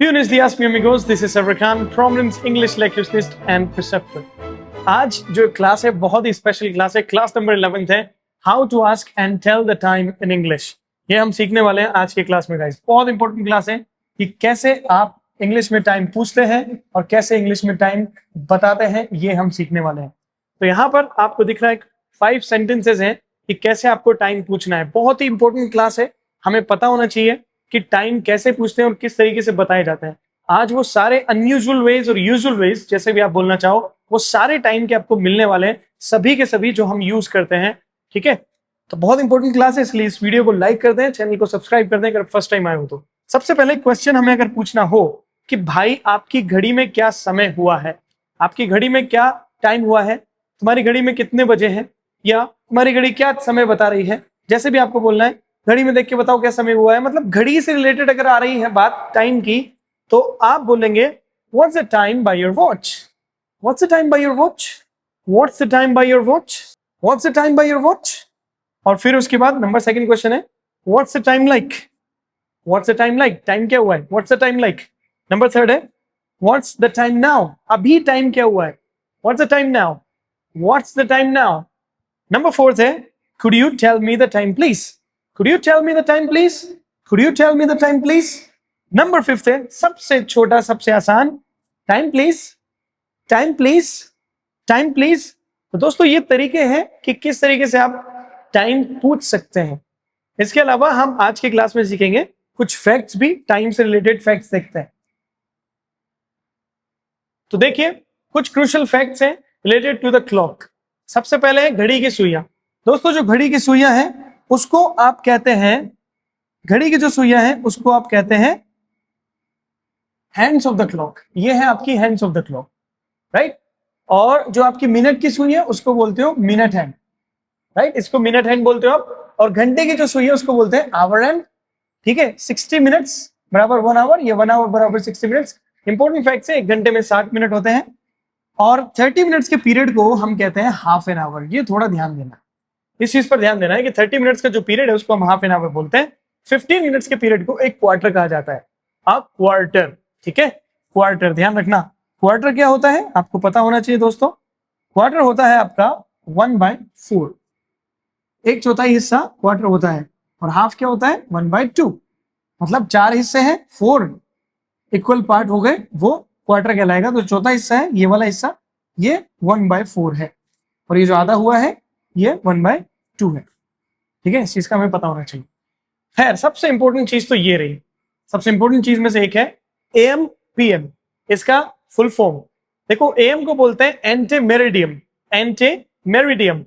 Buenos días, mi amigos. This is Sarwar Khan, prominent English lecturist and preceptor. आज जो class है बहुत ही स्पेशल क्लास है. क्लास नंबर 11 है how to ask and tell the time in English. ये हम सीखने वाले हैं आज के क्लास में गाइस. बहुत इंपॉर्टेंट क्लास है कि कैसे आप इंग्लिश में टाइम पूछते हैं और कैसे इंग्लिश में टाइम बताते हैं, ये हम सीखने वाले हैं. तो यहाँ पर आपको दिख रहा है 5 सेंटेंसेस हैं कि कैसे आपको टाइम पूछना है. बहुत ही इंपॉर्टेंट क्लास है. हमें पता होना चाहिए कि टाइम कैसे पूछते हैं और किस तरीके से बताए जाते हैं. आज वो सारे अनयूजुअल वेज और यूजुअल वेज, जैसे भी आप बोलना चाहो, वो सारे टाइम के आपको मिलने वाले हैं, सभी के सभी जो हम यूज करते हैं. ठीक है, तो बहुत इंपॉर्टेंट क्लास है, इसलिए इस वीडियो को लाइक कर दें, चैनल को सब्सक्राइब कर दें अगर फर्स्ट टाइम आए हो तो. सबसे पहले क्वेश्चन हमें अगर पूछना हो कि भाई आपकी घड़ी में क्या समय हुआ है, आपकी घड़ी में क्या टाइम हुआ है, तुम्हारी घड़ी में कितने बजे हैं, या तुम्हारी घड़ी क्या समय बता रही है, जैसे भी आपको बोलना है. घड़ी में देख के बताओ क्या समय हुआ है. मतलब घड़ी से रिलेटेड अगर आ रही है बात टाइम की, तो आप बोलेंगे what's the time by your watch, what's the time by your watch, what's the time by your watch, what's the time by your watch. और फिर उसके बाद नंबर सेकंड क्वेश्चन है what's the time like, what's the time like, time क्या हुआ है, what's the time like. Number third है what's the time now, अभी टाइम क्या हुआ है, what's the time now, what's the time now. Number fourth है could you tell me the time please, could you tell me the time please, could you tell me the time please. Number fifth है सबसे छोटा सबसे आसान, time please, time please, time please. तो दोस्तों ये तरीके हैं कि किस तरीके से आप टाइम पूछ सकते हैं. इसके अलावा हम आज की क्लास में सीखेंगे कुछ फैक्ट्स भी, टाइम से रिलेटेड फैक्ट्स देखते हैं. तो देखिए कुछ क्रूशियल फैक्ट्स हैं रिलेटेड टू द क्लॉक. सबसे पहले है घड़ी की सुइयां. दोस्तों जो घड़ी की सुइयां हैं उसको आप कहते हैं, घड़ी की जो सुइयां हैं उसको आप कहते हैं हैंड्स ऑफ द क्लॉक. ये है आपकी hands of the clock, right. और जो आपकी मिनट की सुई है उसको बोलते हो मिनट हैंड, राइट, इसको मिनट हैंड बोलते हो आप. और घंटे की जो सुई है उसको बोलते हैं आवर हैंड. ठीक है, 60 मिनट्स बराबर 1 आवर, ये 1 आवर बराबर 60 मिनट्स. इंपॉर्टेंट फैक्ट है, एक घंटे में 60 मिनट होते हैं और 30 मिनट्स के पीरियड को हम कहते हैं हाफ एन आवर. ये थोड़ा ध्यान देना, इस चीज पर ध्यान देना है कि 30 मिनट्स का जो पीरियड है उसको हम हाफ एन आवर बोलते हैं. 15 मिनट्स के पीरियड को एक क्वार्टर कहा जाता है, अ क्वार्टर. ठीक है, क्वार्टर ध्यान रखना. क्वार्टर क्या होता है आपको पता होना चाहिए दोस्तों. क्वार्टर होता है आपका 1/4, एक चौथाई हिस्सा क्वार्टर होता है. और हाफ क्या होता है 1/2, मतलब 4 हिस्से हैं, 4 इक्वल पार्ट हो गए, वो क्वार्टर कहलाएगा. तो चौथा हिस्सा है ये वाला हिस्सा, ये 1/4 है, और ये जो आधा हुआ है ये 1/2 है. ठीक है, इस चीज का हमें पता होना चाहिए. खैर सबसे इंपॉर्टेंट चीज तो ये रही. सबसे इंपॉर्टेंट चीज में से एक है एएम पीएम. इसका फुल फॉर्म देखो, एएम को बोलते हैं एंटे मेरिडियम, एंटे मेरिडियम.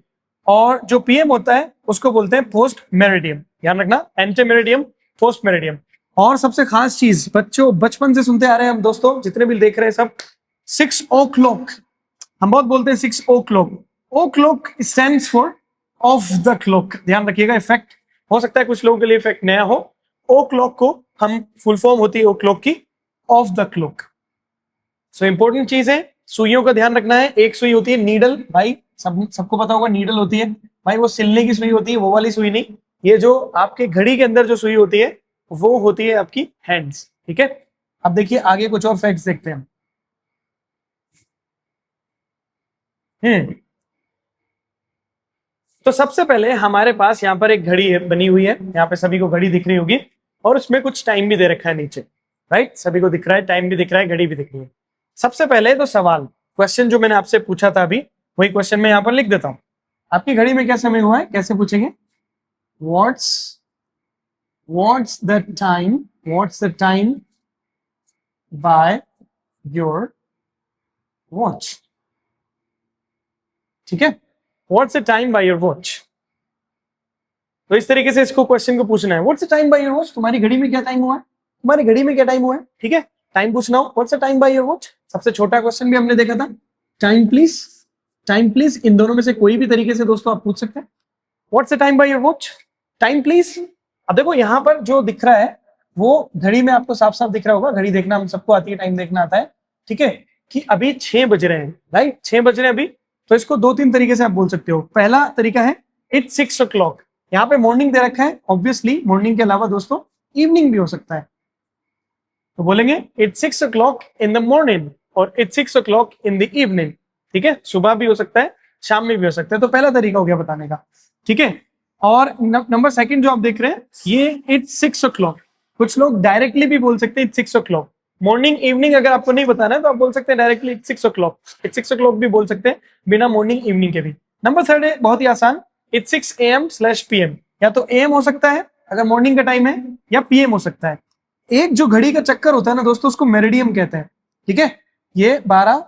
और जो पीएम होता है उसको बोलते हैं पोस्ट मेरिडियम. ध्यान रखना, एंटे मेरिडियम, पोस्ट मेरिडियम. और सबसे खास चीज, बच्चों बचपन से सुनते आ रहे हैं हम दोस्तों, जितने भी देख रहे हैं सब, 6 o'clock. हम बहुत बोलते हैं 6 o'clock. O'clock stands for of the clock. ध्यान रखिएगा, इफेक्ट हो सकता है कुछ लोगों के लिए इफेक्ट नया हो. ओ क्लॉक को हम फुल फॉर्म होती है ओ क्लॉक की of the clock. So important चीज है, सुइयों का ध्यान रखना है. एक सुई होती है नीडल, भाई सबको पता होगा नीडल होती है भाई, वो सिलने की सुई होती है, वो वाली सुई नहीं. ये जो आपके घड़ी के अंदर जो सुई होती है वो होती है आपकी हैंड्स. ठीक है, अब देखिए आगे कुछ और फैक्ट्स देखते हैं. तो सबसे पहले हमारे पास यहाँ पर एक घड़ी है बनी हुई है, यहाँ पे सभी को घड़ी दिख रही होगी, और उसमें कुछ टाइम भी दे रखा है नीचे, राइट. सभी को दिख रहा है, टाइम भी दिख रहा है, घड़ी भी दिख रही है. सबसे पहले तो सवाल, क्वेश्चन जो मैंने आपसे पूछा था अभी, वही क्वेश्चन मैं यहाँ पर लिख देता हूँ. आपकी घड़ी में क्या समय हुआ है, कैसे पूछेंगे. What's the time, what's the time by your watch. ठीक है, what's the time by your watch. तो इस तरीके से इसको क्वेश्चन को पूछना है, what's the time by your watch, तुम्हारी घड़ी में क्या टाइम हुआ है, तुम्हारी घड़ी में क्या टाइम हुआ है. ठीक है, टाइम पूछना हो, what's the time by your watch. सबसे छोटा क्वेश्चन भी हमने देखा था, टाइम प्लीज, टाइम प्लीज. इन दोनों में से कोई भी तरीके से दोस्तों आप पूछ सकते हैं. What's the time by your watch, time please. अब देखो यहाँ पर जो दिख रहा है वो घड़ी में आपको साफ साफ दिख रहा होगा. घड़ी देखना हम सबको आती है, टाइम देखना आता है. ठीक है, कि अभी 6 बज रहे हैं, राइट, 6 बज रहे हैं अभी. तो इसको 2-3 तरीके से आप बोल सकते हो. पहला तरीका है इट्स 6 o'clock. यहाँ पे मॉर्निंग दे रखा है, ऑब्वियसली मॉर्निंग के अलावा दोस्तों इवनिंग भी हो सकता है. तो तो बोलेंगे it's 6 o'clock in the morning और it's 6 o'clock in the evening. ठीक है, सुबह भी हो सकता है, शाम में भी हो सकता है। तो पहला तरीका हो गया बताने का। ठीक है, और नंबर सेकंड जो आप देख रहे हैं ये इट्स 6 o'clock। कुछ लोग डायरेक्टली भी बोल सकते हैं इट्स 6 o'clock। मॉर्निंग इवनिंग अगर आपको नहीं बताना है तो आप बोल सकते हैं directly it's 6 o'clock। It's 6 o'clock भी बोल सकते हैं बिना मॉर्निंग इवनिंग के भी। नंबर थर्ड है बहुत ही आसान, इट्स 6 AM/PM। या तो AM हो सकता है अगर मॉर्निंग का टाइम है, या PM हो सकता है। एक जो घड़ी का चक्कर होता है ना दोस्तों, उसको मेरिडियम कहते हैं। ठीक है, ये 12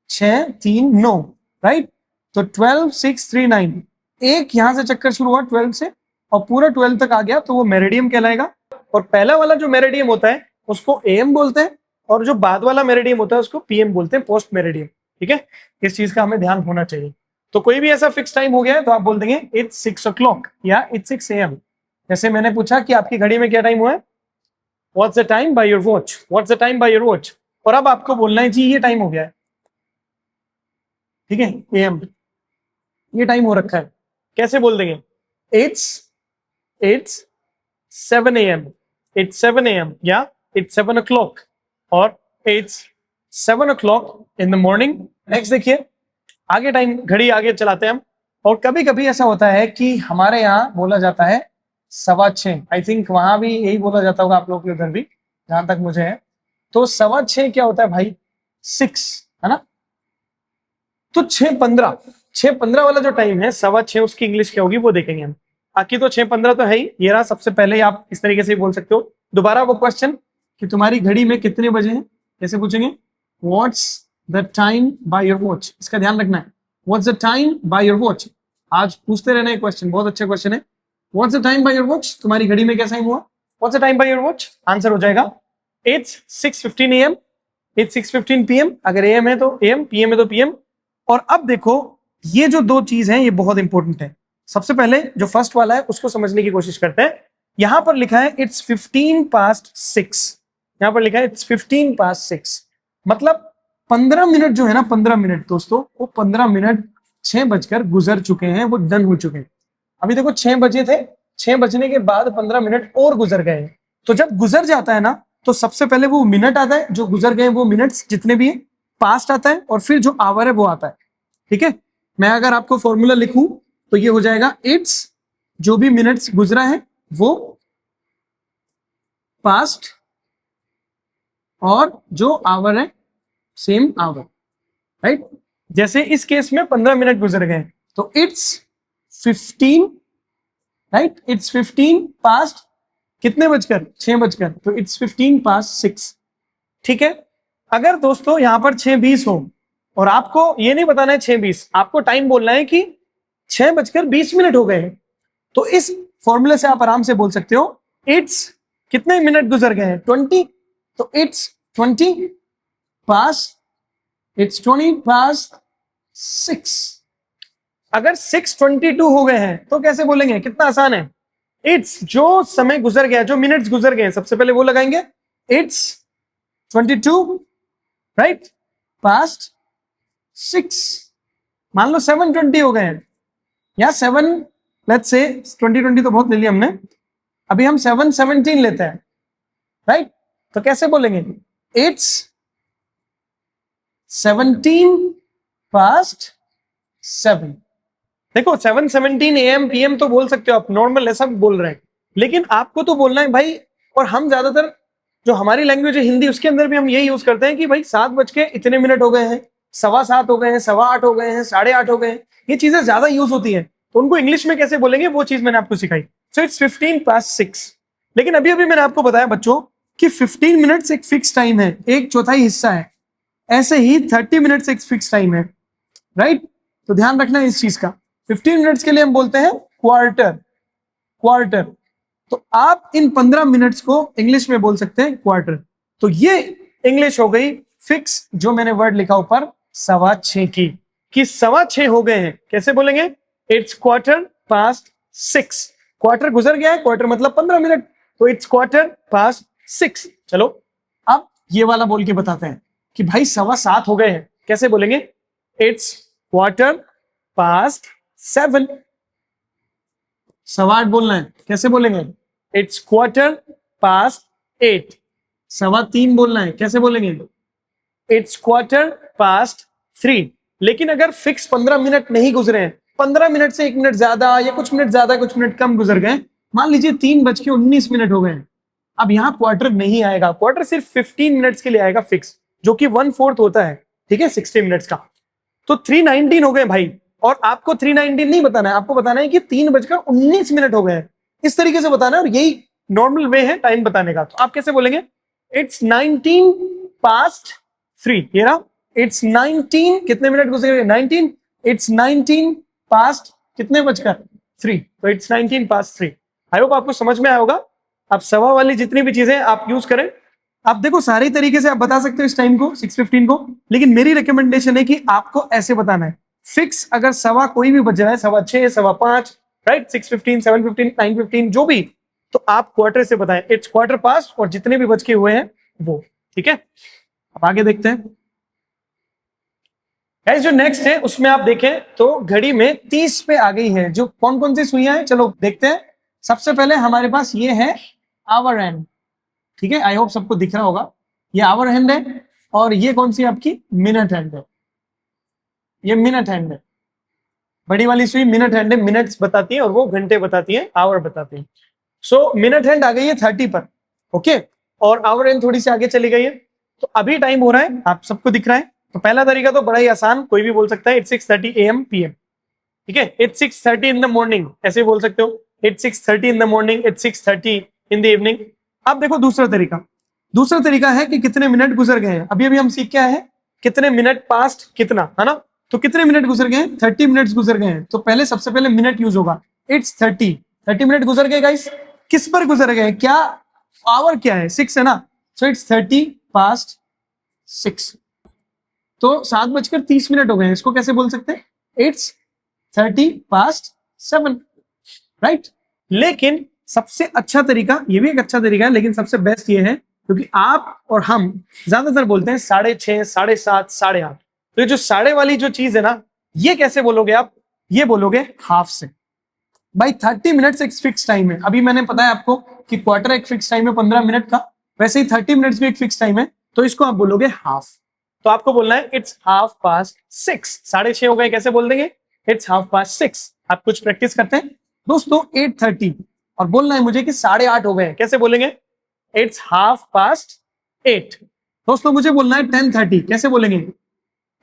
6 3 9, राइट। तो 12 6 3 9, एक यहां से चक्कर शुरू हुआ 12 से और पूरा 12 तक आ गया तो वो मेरिडियम कहलाएगा। और पहला वाला जो मेरिडियम होता है उसको AM बोलते हैं, और जो बाद वाला मेरिडियम होता है उसको PM बोलते हैं, पोस्ट मेरिडियम। ठीक है, इस चीज का हमें ध्यान होना चाहिए। तो कोई भी ऐसा फिक्स टाइम हो गया है तो आप बोल देंगे इट्स 6 o'clock या इट्स 6 AM। जैसे मैंने पूछा कि आपकी घड़ी में क्या टाइम हुआ है, what's the time by your watch, what's the time by your watch. और अब आपको बोलना है जी ये टाइम हो गया है। ठीक है, AM ये टाइम हो रखा है, कैसे बोल देंगे इट्स 7 AM, इट्स 7 AM या इट्स 7 o'clock और it's 7 o'clock in the morning. Next देखिए, आगे टाइम घड़ी आगे चलाते हैं हम। और कभी कभी ऐसा होता है कि हमारे यहाँ बोला जाता है 6:15। आई थिंक वहां भी यही बोला जाता होगा आप लोग के उधर भी, जहां तक मुझे है। तो 6:15 क्या होता है भाई, 6 है ना। तो 6:15 वाला जो टाइम है 6:15, उसकी इंग्लिश क्या होगी वो देखेंगे हम। बाकी तो 6:15 तो है ही, ये रहा सबसे पहले ही। आप इस तरीके से बोल सकते हो। दोबारा वो क्वेश्चन कि तुम्हारी घड़ी में कितने बजे हैं, कैसे पूछेंगे, what's the time by your watch. इसका ध्यान रखना है, what's the time by your watch. आज पूछते रहना है क्वेश्चन, बहुत अच्छा क्वेश्चन है। What's the time by your watch, तुम्हारी घड़ी में क्या टाइम हुआ, what's the time by your watch. Answer हो जाएगा इट्स 6:15 AM, इट्स 6:15 PM। अगर AM है तो AM, PM है तो PM। और अब देखो ये जो दो चीज हैं ये बहुत इंपॉर्टेंट है। सबसे पहले जो फर्स्ट वाला है उसको समझने की कोशिश करते हैं। यहां पर लिखा है इट्स 15:06, यहां पर लिखा है इट्स 15:06, मतलब 15 मिनट जो है ना, 15 मिनट दोस्तों, वो 15 मिनट 6 बजकर गुजर चुके हैं, वो डन हो चुके हैं। अभी देखो 6 बजे थे, 6 बजने के बाद 15 मिनट और गुजर गए। तो जब गुजर जाता है ना तो सबसे पहले वो मिनट आता है, जो गुजर गए वो मिनट्स जितने भी है, पास्ट आता है, और फिर जो आवर है वो आता है। ठीक है, मैं अगर आपको फॉर्मूला लिखूं तो ये हो जाएगा इट्स, जो भी मिनट्स गुजरा है वो पास्ट, और जो आवर है सेम आवर, राइट। जैसे इस केस में 15 मिनट गुजर गए तो इट्स 15, राइट, इट्स 15 पास्ट कितने बजकर, 6 बजकर, तो इट्स 15:06। ठीक है, अगर दोस्तों यहां पर 6:20 हो और आपको ये नहीं बताना है 6:20, आपको टाइम बोलना है कि 6:20 हो गए, तो इस फॉर्मूले से आप आराम से बोल सकते हो इट्स कितने मिनट गुजर गए हैं, 20। तो इट्स 20 पास्ट, इट्स 20:06। अगर 6:22 हो गए हैं तो कैसे बोलेंगे, कितना आसान है। इट्स जो समय गुजर गया, जो मिनट्स गुजर गए, सबसे पहले वो लगाएंगे इट्स 22, राइट, पास्ट 6। मान लो 7:20 हो गए हैं, या 7, लेट्स से 20 तो बहुत ले लिया हमने, अभी हम 7:17 लेते हैं, राइट। तो कैसे बोलेंगे, इट्स 17:07। देखो 7:17 AM PM तो बोल सकते हो आप, नॉर्मल ऐसा बोल रहे हैं, लेकिन आपको तो बोलना है भाई। और हम ज्यादातर जो हमारी लैंग्वेज है हिंदी, उसके अंदर भी हम यही यूज करते हैं कि भाई 7:00 हो गए हैं, 7:15 हो गए हैं, 8:15 हो गए हैं, 8:30 हो गए हैं, ये चीजें ज्यादा यूज होती हैं। तो उनको इंग्लिश में कैसे बोलेंगे वो चीज मैंने आपको सिखाई। So it's 15:06। लेकिन अभी अभी मैंने आपको बताया बच्चों कि 15 मिनट्स एक फिक्स टाइम है, एक चौथाई हिस्सा है। ऐसे ही 30 मिनट्स एक फिक्स टाइम है, राइट। तो ध्यान रखना है इस चीज का। 15 मिनट्स के लिए हम बोलते हैं क्वार्टर, क्वार्टर। तो आप इन 15 मिनट्स को इंग्लिश में बोल सकते हैं क्वार्टर। तो ये इंग्लिश हो गई फिक्स, जो मैंने वर्ड लिखा ऊपर 6:15 की, कि 6:15 हो गए हैं। कैसे बोलेंगे, इट्स 6:15। क्वार्टर गुजर गया है, क्वार्टर मतलब 15 मिनट, तो इट्स 6:15। चलो अब ये वाला बोल के बताते हैं कि भाई 7:15 हो गए हैं, कैसे बोलेंगे, इट्स 7:15। 8:15 बोलना है, कैसे बोलेंगे, इट्स 8:15। 3:15 बोलना है, कैसे बोलेंगे? इट्स 3:15। लेकिन अगर फिक्स 15 मिनट नहीं गुजरे हैं, 15 मिनट से 1 मिनट ज्यादा या कुछ मिनट ज्यादा कुछ मिनट कम गुजर गए, मान लीजिए 3:19 हो गए, अब यहाँ क्वार्टर नहीं आएगा, क्वार्टर सिर्फ 15 मिनट्स के लिए आएगा फिक्स, जो कि 1/4 होता है, ठीक है, 60 मिनट्स का। तो 3:19 हो गए भाई, और आपको 3:19 नहीं बताना है, आपको बताना है कि 3:19 हो गए हैं, इस तरीके से बताना है, और यही नॉर्मल वे है टाइम बताने का। तो आप कैसे बोलेंगे? इट्स 19:03। ये रहा, इट्स 19 कितने मिनट गुजरे? 19। इट्स 19 कितने बजकर 3, तो इट्स 19:03। आई होप आपको समझ में आया होगा। आप सवा वाली जितनी भी चीजें आप यूज करें, आप देखो सारे तरीके से आप बता सकते हो इस टाइम को, 6:15 को, लेकिन मेरी रिकमेंडेशन है कि आपको ऐसे बताना है, फिक्स अगर सवा कोई भी बज रहा है, 6:15, 5:15, राइट, 6:15, 7:15, 9:15, जो भी, तो आप क्वार्टर से बताएं, इट्स 4:15 और जितने भी बज के हुए हैं वो, ठीक है। अब आगे देखते हैं गाइस, जो नेक्स्ट है उसमें आप देखें तो घड़ी में 30 पे आ गई है। जो कौन कौन सी सुइयां हैं, चलो देखते हैं। सबसे पहले हमारे पास ये है आवर हैंड, ठीक है, आई होप सबको दिख रहा होगा, ये आवर हैंड है, और ये कौन सी आपकी मिनट हैंड है, ये मिनट हैंड है, बड़ी वाली सुई मिनट हैंड है, मिनट्स बताती है और वो घंटे बताती है, आवर बताती है। सो मिनट हैंड आ गई है 30 पर, ओके, और आवर हैंड थोड़ी सी आगे चली गई है। तो अभी टाइम हो रहा है, आप सबको दिख रहा है। तो पहला तरीका तो बड़ा ही आसान, कोई भी बोल सकता है, इट्स 6:30 AM PM, ठीक है, इट्स 6:30 इन द मॉर्निंग, ऐसे बोल सकते हो, it's 6:30 in the morning, it's 6:30 in the evening. अब देखो दूसरा तरीका है कि कितने मिनट गुजर गए हैं। अभी हम सीख के आए हैं कितने मिनट पास्ट कितना, है ना, तो कितने मिनट गुजर गए हैं, 30 मिनट्स गुजर गए हैं। तो पहले सबसे पहले मिनट यूज होगा, इट्स 30 मिनट गुजर गए गाइस। किस पर गुजर गए, क्या आवर क्या है, 6 है ना, सो इट्स 30:06। तो 7:30 हो गए हैं, इसको कैसे बोल सकते हैं, इट्स 30:07, राइट। लेकिन सबसे अच्छा तरीका, ये भी एक अच्छा तरीका है, लेकिन सबसे बेस्ट ये है, क्योंकि आप और हम ज्यादातर बोलते हैं 6:30, 7:30, 8:30। तो ये जो 6:30 वाली जो चीज है ना, ये कैसे बोलोगे आप, ये बोलोगे हाफ से। भाई 30 मिनट्स एक फिक्स टाइम है, अभी मैंने बताया आपको कि क्वार्टर एक फिक्स टाइम है 15 मिनट का, वैसे ही 30 मिनट्स भी एक फिक्स टाइम है, तो इसको आप बोलोगे हाफ। तो आपको बोलना है इट्स 6:30, 6:30 हो गए, कैसे बोल देंगे, इट्स 6:30। आप कुछ प्रैक्टिस करते हैं दोस्तों, 8:30, और बोलना है मुझे कि 8:30 हो गए, कैसे बोलेंगे, इट्स 8:30। दोस्तों मुझे बोलना है 10:30, कैसे बोलेंगे,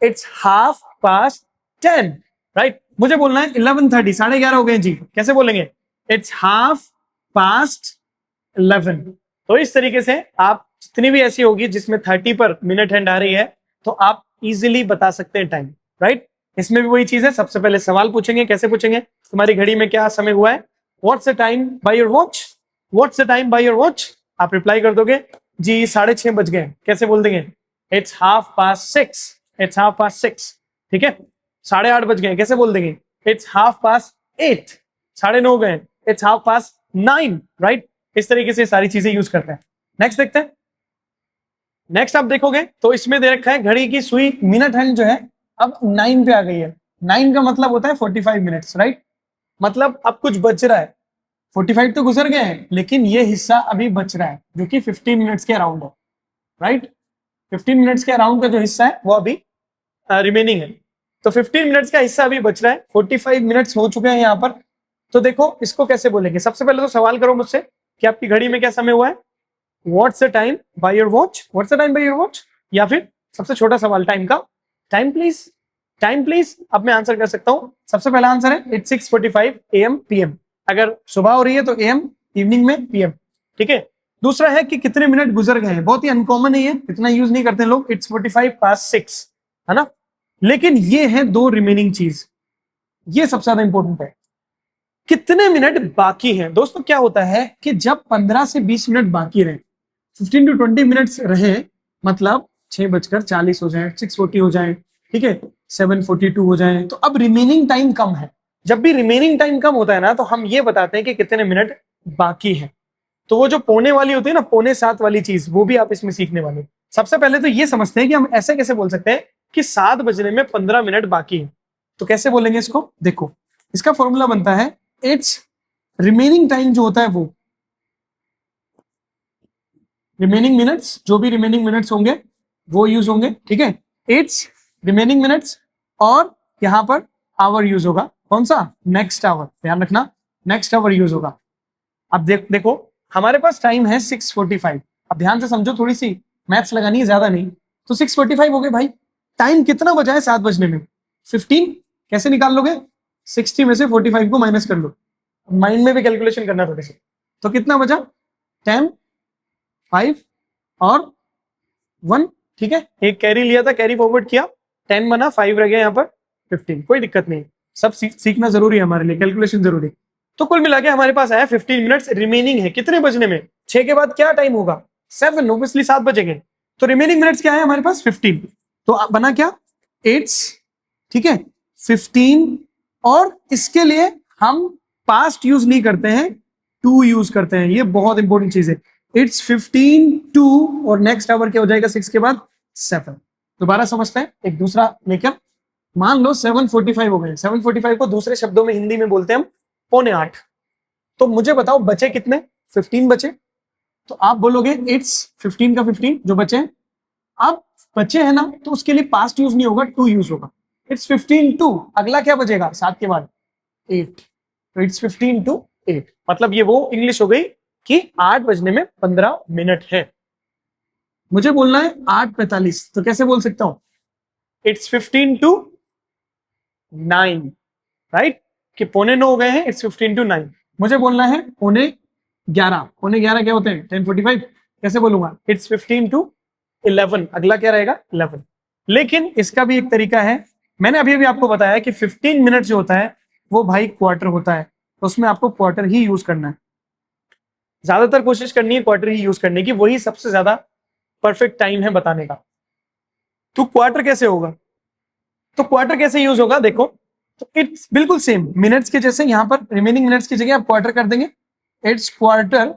इट्स 10:30, राइट। मुझे बोलना है 11:30, 11:30 हो गए जी, कैसे बोलेंगे, इट्स 11:30। तो इस तरीके से आप जितनी भी ऐसी होगी जिसमें 30 पर मिनट हैंड आ रही है, तो आप इजीली बता सकते हैं टाइम, राइट। इसमें भी वही चीज है, सबसे पहले सवाल पूछेंगे, कैसे पूछेंगे, तुम्हारी घड़ी में क्या समय हुआ है, what's the time by your watch, what's the time by your watch. आप रिप्लाई कर दोगे जी 6:30 बज गए, कैसे बोल देंगे, इट्स 6:30, इट्स 6:30, ठीक है। 8:30 बज गए, कैसे बोल देंगे, इट्स 8:30, 9:30 हो गए, इट्स 9:30, राइट। इस तरीके से सारी चीजें यूज करते हैं। नेक्स्ट देखते हैं। नेक्स्ट आप देखोगे तो इसमें दे रखा है घड़ी की सुई मिनट हैंड जो है अब 9 पे आ गई है। 9 का मतलब होता है 45 मिनट्स, राइट। मतलब अब कुछ बच रहा है, 45 तो गुजर गए हैं, लेकिन ये हिस्सा अभी बच रहा है जो कि 15 मिनट्स के अराउंड है, राइट। 15 मिनट्स के अराउंड का जो हिस्सा है वो अभी रिमेनिंग है। तो 15 मिनट्स का हिस्सा अभी बच रहा है, 45 मिनट्स हो चुके हैं यहाँ पर। तो देखो इसको कैसे बोलेंगे, सबसे पहले तो सवाल करो मुझसे कि आपकी घड़ी में क्या समय हुआ है, what's the time by your watch, what's the time by your watch, या फिर सबसे छोटा सवाल टाइम का, टाइम प्लीज, टाइम प्लीज। अब मैं आंसर कर सकता हूं। सबसे पहला आंसर है इट्स 6:45 AM PM, अगर सुबह हो रही है तो AM, इवनिंग में PM, ठीक है। दूसरा है कि कितने मिनट गुजर गए हैं, बहुत ही अनकॉमन है, ये इतना यूज नहीं करते लोग, इट्स 45:06, है ना। लेकिन ये है दो रिमेनिंग चीज, ये सबसे ज्यादा इंपॉर्टेंट है, कितने मिनट बाकी हैं। दोस्तों क्या होता है कि जब 15 से 20 मिनट बाकी रहे, 15 to 20 मिनट्स रहे, मतलब 6:40 हो जाए, 6:40 हो जाए, ठीक है, 7:42 हो जाए, तो अब रिमेनिंग टाइम कम है। जब भी रिमेनिंग टाइम कम होता है ना, तो हम ये बताते हैं कि कितने मिनट बाकी है। तो वो जो पौने वाली होती है ना, 6:45 वाली चीज, वो भी आप इसमें सीखने वाले। सबसे पहले तो ये समझते हैं कि हम ऐसे कैसे बोल सकते हैं कि 7 बजने में 15 मिनट बाकी है। तो कैसे बोलेंगे इसको, देखो इसका फॉर्मूला बनता है इट्स रिमेनिंग टाइम जो होता है वो रिमेनिंग मिनट्स, जो भी रिमेनिंग मिनट्स होंगे वो यूज होंगे, ठीक है। इट्स रिमेनिंग मिनट्स, और यहां पर आवर यूज होगा, कौन सा, नेक्स्ट आवर, ध्यान रखना नेक्स्ट आवर यूज होगा। अब देखो हमारे पास टाइम है 6:45, अब ध्यान से समझो, थोड़ी सी मैथ्स लगानी है, ज्यादा नहीं। तो 6:45 हो गए भाई, टाइम कितना बचा है 7 बजने में, 15। कैसे निकाल लोगे, 60 में से 45 को माइनस कर लो, माइंड में भी कैलकुलेशन करना थोड़े से। तो कितना बचा, 10, 5 और 1, ठीक है। एक कैरी लिया था, कैरी फॉरवर्ड किया, 10 बना, 5 रह गया यहाँ पर 15, कोई दिक्कत नहीं, सब सीखना जरूरी है हमारे लिए, कैलकुलेशन जरूरी। तो कुल मिला के हमारे पास आया 15 मिनट्स रिमेनिंग है, कितने बजने में, 6 के बाद क्या टाइम होगा, 7, ऑब्वियसली 7 बजेंगे। तो रिमेनिंग मिनट्स क्या है हमारे पास, 15। तो बना क्या, 8, ठीक है, 15। और इसके लिए हम पास्ट यूज नहीं करते हैं, टू यूज करते हैं, ये बहुत इंपॉर्टेंट चीज है। इट्स 15 2, और नेक्स्ट आवर क्या हो जाएगा 6 के बाद 7। दोबारा समझते हैं, एक दूसरा लेकर, मान लो 7:45 हो गए, 7:45 को दूसरे शब्दों में हिंदी में बोलते हैं हम 7:45। तो मुझे बताओ बचे कितने, 15 बचे। तो आप बोलोगे इट्स 15 का 15 जो बचे हैं, अब बचे हैं ना, तो उसके लिए पास्ट यूज नहीं होगा, टू यूज होगा। इट्स 15 2, अगला क्या बचेगा 7 के बाद 8, तो इट्स 15 to 8, मतलब ये वो इंग्लिश हो गई कि 8 बजने में 15 मिनट है। मुझे बोलना है 8:45, तो कैसे बोल सकता हूं, इट्स 15 to 9, राइट, कि 8:45 हो गए हैं, इट्स 15 to 9। मुझे बोलना है 11:15, 11:15 क्या होते हैं 10:45, कैसे बोलूंगा, इट्स 15 to 11, अगला क्या रहेगा 11। लेकिन इसका भी एक तरीका है, मैंने अभी आपको बताया कि 15 मिनट जो होता है वो भाई क्वार्टर होता है, तो उसमें आपको क्वार्टर ही यूज करना है, ज्यादातर कोशिश करनी है क्वार्टर ही यूज करने की, वही सबसे ज्यादा परफेक्ट टाइम है बताने का। तो क्वार्टर कैसे होगा, तो क्वार्टर कैसे यूज होगा देखो, तो इट्स बिल्कुल सेम मिनट्स के जैसे, यहां पर रिमेनिंग मिनट्स की जगह आप क्वार्टर कर देंगे, इट्स क्वार्टर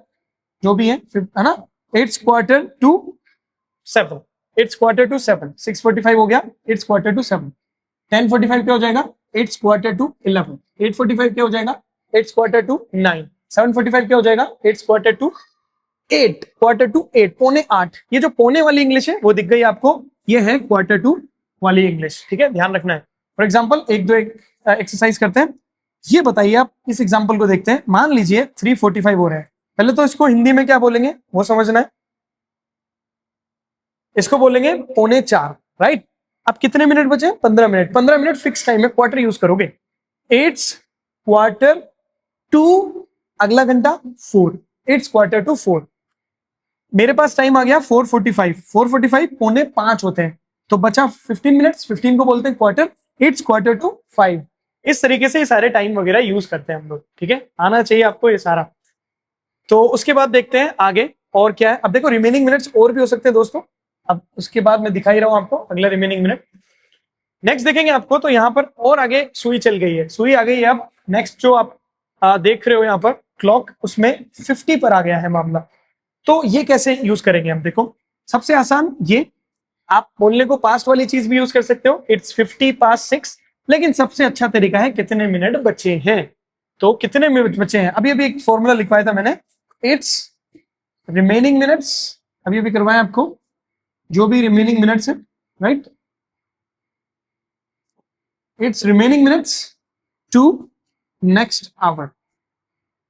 जो भी है ना, it's quarter to 7, it's quarter to 7, 6:45 हो गया, इट्स क्वार्टर टू 7, 10:45 क्या हो जाएगा, इट्स क्वार्टर टू 11, 8:45 क्या हो जाएगा, इट्स क्वार्टर टू 9, 7:45 क्या हो जाएगा, it's quarter to 8, quarter to 8, 7:45। ये जो पौने वाली इंग्लिश है वो दिख गई आपको, ये है क्वार्टर टू वाली इंग्लिश, ठीक है, ध्यान रखना है। फॉर एग्जाम्पल एक दो एक्सरसाइज करते हैं, ये बताइए आप, इस एग्जाम्पल को देखते हैं। मान लीजिए 3:45 हो रहा है, पहले तो इसको हिंदी में क्या बोलेंगे वो समझना है, इसको बोलेंगे 3:45, राइट। अब कितने मिनट बचे, 15 मिनट, 15 मिनट फिक्स टाइम है, क्वार्टर यूज करोगे, इट्स क्वार्टर टू, अगला घंटा 4, इट्स क्वार्टर टू 4। मेरे पास टाइम आ गया 4:45, 4:45 4:45 होते हैं, तो बचा 15 मिनट्स, 15 को बोलते हैं क्वार्टर, इट्स क्वार्टर टू 5। इस तरीके से ये सारे टाइम वगैरह यूज करते हैं हम लोग, ठीक है, आना चाहिए आपको ये सारा। तो उसके बाद देखते हैं आगे और क्या है। अब देखो रिमेनिंग मिनट्स और भी हो सकते हैं दोस्तों, अब उसके बाद मैं दिखा ही रहा हूं आपको अगला रिमेनिंग मिनट। नेक्स्ट देखेंगे आपको, तो यहाँ पर और आगे सुई चल गई है, सुई आ गई है। अब नेक्स्ट जो आप देख रहे हो यहाँ पर क्लॉक, उसमें 50 पर आ गया है मामला। तो ये कैसे यूज करेंगे हम, देखो सबसे आसान, ये आप बोलने को पास्ट वाली चीज भी यूज कर सकते हो, इट्स 50 past 6, लेकिन सबसे अच्छा तरीका है कितने मिनट बचे हैं। तो कितने मिनट बचे हैं, अभी अभी एक फॉर्मूला लिखवाया था मैंने, इट्स रिमेनिंग मिनट्स, अभी अभी करवाया आपको, जो भी रिमेनिंग मिनट्स है, right, it's remaining minutes to next hour.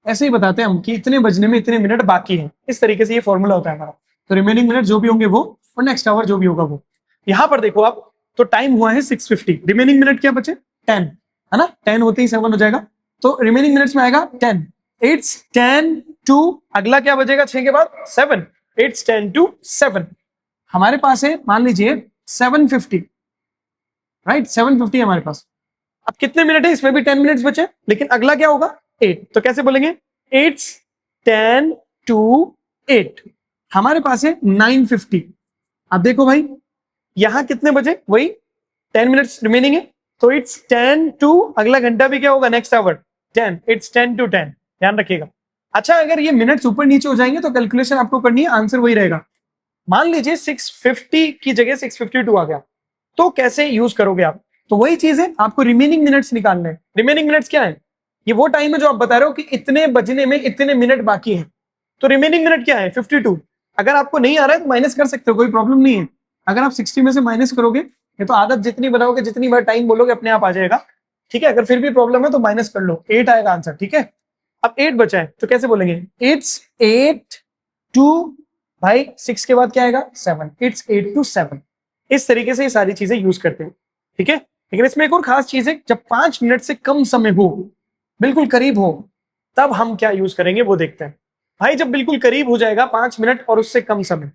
ऐसे ही बताते हैं हम कि इतने बजने में इतने मिनट बाकी हैं, इस तरीके से ये फॉर्मूला होता है हमारा। तो रिमेनिंग मिनट जो भी होंगे वो, और नेक्स्ट आवर जो भी होगा वो। यहां पर देखो आप, तो टाइम हुआ है 6:50, रिमेनिंग मिनट क्या बचे 10, है ना, 10 होते ही 7 हो जाएगा, तो रिमेनिंग मिनट्स में आएगा 10, इट्स 10 to, अगला क्या बजेगा 6 के बाद 7, इट्स 10 to 7। हमारे पास है मान लीजिए 7:50, राइट, 7:50 हमारे पास। अब कितने मिनट है, इसमें भी 10 मिनट्स बचे, लेकिन अगला क्या होगा 8, तो कैसे बोलेंगे, इट्स 10 to 8। हमारे पास है 9:50। अब देखो भाई यहां कितने बचे, वही 10 मिनट्स रिमेनिंग है, तो इट्स 10 to, अगला घंटा भी क्या होगा नेक्स्ट आवर 10, इट्स 10 to 10, ध्यान रखिएगा। अच्छा, अगर ये मिनट्स ऊपर नीचे हो जाएंगे तो कैलकुलेशन आपको करनी है, आंसर वही रहेगा। मान लीजिए 6:50 की जगह 6:52 आ गया, तो कैसे यूज करोगे आप, तो वही चीज है, आपको रिमेनिंग मिनट्स निकालने हैं। रिमेनिंग मिनट्स क्या है, ये वो टाइम है जो आप बता रहे हो कि इतने बजने में इतने मिनट बाकी हैं, तो रिमेनिंग मिनट क्या है 52, अगर आपको नहीं आ रहा है तो माइनस कर सकते हो, कोई प्रॉब्लम नहीं है। अगर आप 60 में से माइनस करोगे, ये तो आदत जितनी बनाओगे, जितनी बार टाइम बोलोगे अपने आप आ जाएगा, ठीक है। अगर फिर भी प्रॉब्लम है तो माइनस कर लो, 8 आएगा आंसर, ठीक है। अब 8 बचा है तो कैसे बोलेंगे, इट्स 8 to, भाई 6 के बाद क्या आएगा 7, इट्स 8 to 7। इस तरीके से ये सारी चीजें यूज करते हैं, ठीक है। लेकिन इसमें एक और खास चीज है, जब 5 मिनट से कम समय हो, बिल्कुल करीब हो, तब हम क्या यूज करेंगे वो देखते हैं। भाई जब बिल्कुल करीब हो जाएगा 5 मिनट और उससे कम समय,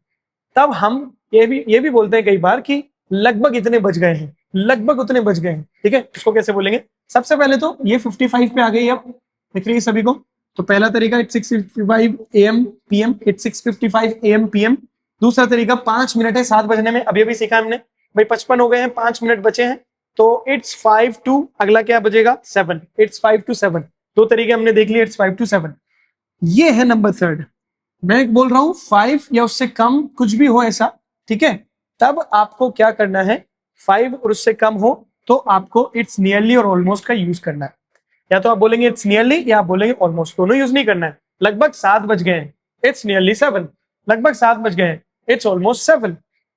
तब हम ये भी बोलते हैं कई बार कि लगभग इतने बज गए हैं, लगभग उतने बज गए हैं, ठीक है। इसको कैसे बोलेंगे, सबसे पहले तो ये 55 पे आ गई, अब दिख रही है सभी को। तो पहला तरीका it's 6:55 AM PM, it's 6:55 AM PM। दूसरा तरीका 5 मिनट है 7 बजने में, अभी अभी सीखा हमने, भाई 55 हो गए हैं, 5 मिनट बचे हैं, तो इट्स 5 to, अगला क्या बजेगा 7, इट्स 5 to 7। दो तरीके हमने देख लिए, इट्स 5 to 7। ये है नंबर 3। मैं बोल रहा हूं 5 या उससे कम कुछ भी हो ऐसा, ठीक है, तब आपको क्या करना है, 5 और उससे कम हो तो आपको इट्स नियरली और ऑलमोस्ट का यूज करना है। या तो आप बोलेंगे इट्स नियरली या आप बोलेंगे ऑलमोस्ट, दोनों यूज नहीं करना है। लगभग 7 बज गए हैं, इट्स नियरली 7, लगभग 7 बज गए हैं, it's almost 7,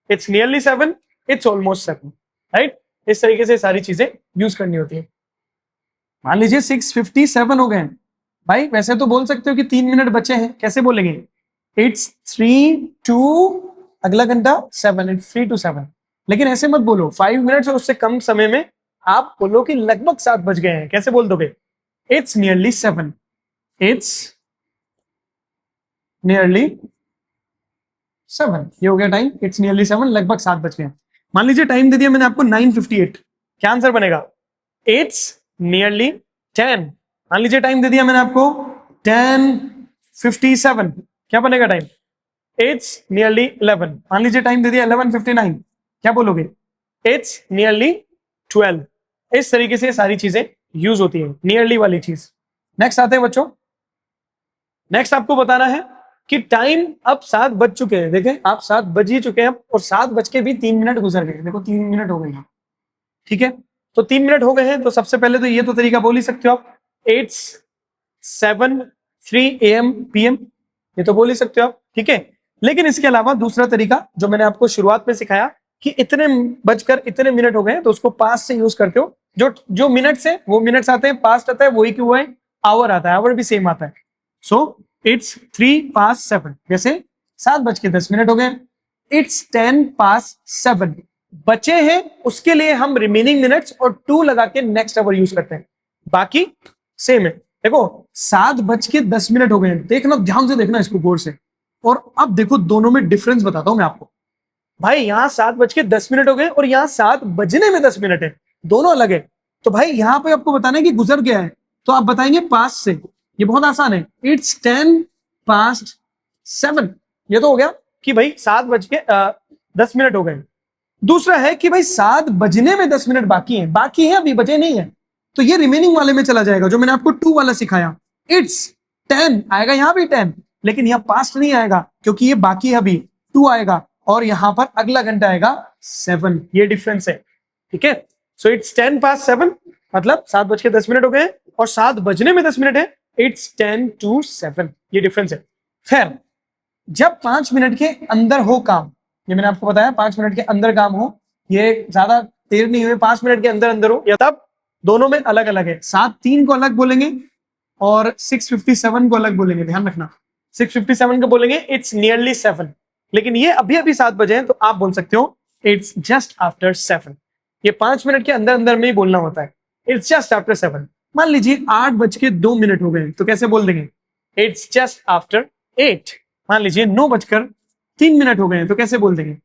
it's nearly 7, it's almost 7, right. इस तरीके से सारी चीजें यूज करनी होती है। मान लीजिए 6:57 हो गए हैं, भाई वैसे तो बोल सकते हो कि 3 मिनट बचे हैं, कैसे बोलेंगे, इट्स 3 to, अगला घंटा 7, इट्स 3 to 7। लेकिन ऐसे मत बोलो, 5 मिनट और उससे कम समय में आप बोलो कि लगभग 7 बज गए हैं, कैसे बोल दोगे, इट्स नियरली 7, इट्स नियरली 7। ये हो गया टाइम, इट्स नियरली 7, लगभग 7 बज गए हैं। मान लीजिए टाइम दे दिया मैंने आपको 9:58, क्या आंसर बनेगा, इट्स नियरली 10। मान लीजिए टाइम दे दिया मैंने आपको 10:57, क्या बनेगा टाइम, इट्स नियरली 11। मान लीजिए टाइम दे दिया 11:59, क्या बोलोगे, इट्स नियरली 12। इस तरीके से सारी चीजें यूज होती है, नियरली वाली चीज। नेक्स्ट आते हैं बच्चों, नेक्स्ट आपको बताना है कि टाइम अब 7 बज चुके हैं, देखें आप 7 बज ही चुके हैं और 7 बज के भी 3 मिनट गुजर गए, देखो 3 मिनट हो गए हैं, ठीक है। तो 3 मिनट हो गए हैं, तो सबसे पहले तो ये तो तरीका बोल ही सकते हो आप, इट्स 7:03 AM PM, ये तो बोल ही सकते हो आप, ठीक है। लेकिन इसके अलावा दूसरा तरीका जो मैंने आपको शुरुआत में सिखाया कि इतने बजकर इतने मिनट हो गए, तो उसको पास्ट से यूज करते हो, जो मिनट्स है वो मिनट्स आते हैं, पास्ट आता है वही क्यों है, आवर आता है, आवर भी सेम आता है। सो इट्स 3:07, जैसे 7:10 हो गए, इट्स 10:07 बचे हैं, उसके लिए हम रिमेनिंग मिनट्स और 2 लगा के नेक्स्ट आवर यूज करते हैं, बाकी सेम है। देखो 7:10 हो गए, देखना ध्यान से, देखना इसको गौर से, और अब देखो दोनों में डिफरेंस बताता हूं मैं आपको। भाई यहाँ 7:10 हो गए और यहाँ 7 बजने में 10 मिनट है, दोनों अलग है। तो भाई यहाँ पे आपको बताना है कि गुजर गया है, तो आप बताएंगे पास्ट से, ये बहुत आसान है, इट्स 10:07। ये तो हो गया कि भाई 7:10 हो गए। दूसरा है कि भाई 7 बजने में 10 मिनट बाकी है, अभी बचे नहीं है, तो ये रिमेनिंग वाले में चला जाएगा, जो मैंने आपको 2 वाला सिखाया, इट्स 10 आएगा, यहाँ भी 10, लेकिन यहाँ पास्ट नहीं आएगा क्योंकि ये बाकी है, अभी 2 आएगा, और यहां पर अगला घंटा आएगा 7, ये डिफरेंस है, ठीक है। सो इट्स 10:07, मतलब 7:10 हो गए और 7 बजने में 10 मिनट है, इट्स 10 to 7, ये डिफरेंस है। खैर, जब 5 मिनट के अंदर हो काम, ये मैंने आपको बताया 5 मिनट के अंदर काम हो, ये ज्यादा देर नहीं हुई, 5 मिनट के अंदर अंदर हो, या तब दोनों में अलग अलग है, 7:03 को अलग बोलेंगे और 6:57 को अलग बोलेंगे, ध्यान रखना। 6:57 को बोलेंगे इट्स नियरली 7, लेकिन ये अभी अभी 7 बजे हैं, तो आप बोल सकते हो इट्स जस्ट आफ्टर 7। ये 5 मिनट के अंदर अंदर में ही बोलना होता है, इट्स जस्ट आफ्टर 7। मान लीजिए 8:02 हो गए, तो कैसे बोल देंगे, इट्स जस्ट आफ्टर 8। मान लीजिए 9:03 हो गए, तो कैसे बोल देंगे,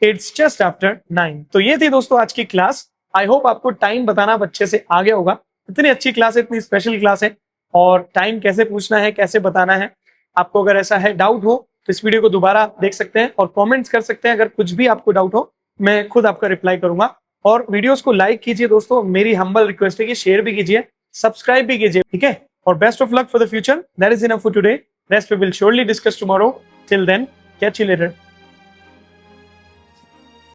इट्स जस्ट आफ्टर 9। तो ये थी दोस्तों आज की क्लास। आई होप आपको टाइम बताना अच्छे से आ गया होगा। इतनी अच्छी क्लास है, इतनी स्पेशल क्लास है, और टाइम कैसे पूछना है, कैसे बताना है, आपको अगर ऐसा है डाउट हो तो इस वीडियो को दोबारा देख सकते हैं और कमेंट्स कर सकते हैं। अगर कुछ भी आपको डाउट हो, मैं खुद आपका रिप्लाई करूंगा। और वीडियोस को लाइक कीजिए दोस्तों, मेरी हम्बल रिक्वेस्ट है कि शेयर भी कीजिए, सब्सक्राइब भी कीजिए, ठीक है। और best of luck for the future. That is enough for today, rest we will surely discuss tomorrow. Till then, catch you letter.